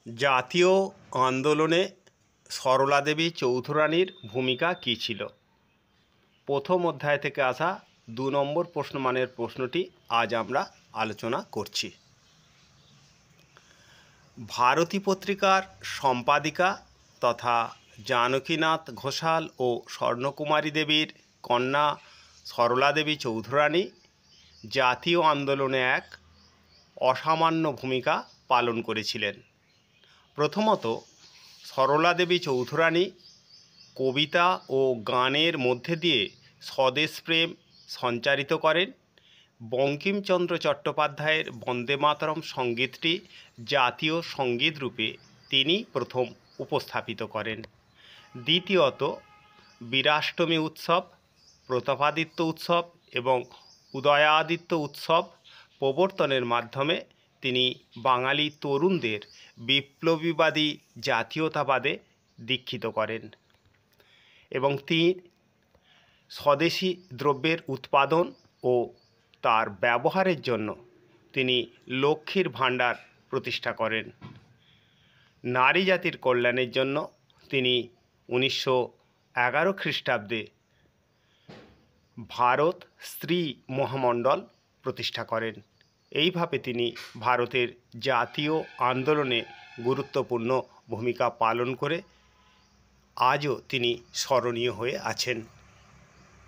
জাতীয় আন্দোলনে সরলা দেবী চৌধুরানীর ভূমিকা কী ছিল? প্রথম অধ্যায় থেকে আসা ২ নম্বর প্রশ্নমানের প্রশ্নটি আজ আমরা আলোচনা করছি। ভারতী পত্রিকার সম্পাদিকা তথা জানকীনাথ ঘোষাল ও স্বর্ণকুমারী দেবীর কন্যা সরলা দেবী চৌধুরানী জাতীয় আন্দোলনে এক অসামান্য ভূমিকা পালন করেছিলেন। প্রথমত, সরলা দেবী চৌধুরানী কবিতা ও গানের মধ্যে দিয়ে স্বদেশপ্রেম সঞ্চারিত করেন। বঙ্কিমচন্দ্র চট্টোপাধ্যায়ের বন্দে মাতরম সঙ্গীতটি জাতীয় সঙ্গীত রূপে তিনি প্রথম উপস্থাপিত করেন। দ্বিতীয়ত, বীরাষ্টমী উৎসব, প্রতাপাদিত্য উৎসব এবং উদয়াদিত্য উৎসব প্রবর্তনের মাধ্যমে তিনি বাঙালি তরুণদের বিপ্লবীবাদী জাতীয়তাবাদে দীক্ষিত করেন এবং তিনি স্বদেশি দ্রব্যের উৎপাদন ও তার ব্যবহারের জন্য তিনি লক্ষ্মীর ভাণ্ডার প্রতিষ্ঠা করেন। নারী জাতির কল্যাণের জন্য তিনি 1911 খ্রিস্টাব্দে ভারত স্ত্রী মহামণ্ডল প্রতিষ্ঠা করেন। এইভাবে তিনি ভারতের জাতীয় আন্দোলনে গুরুত্বপূর্ণ ভূমিকা পালন করে আজও তিনি স্মরণীয় হয়ে আছেন।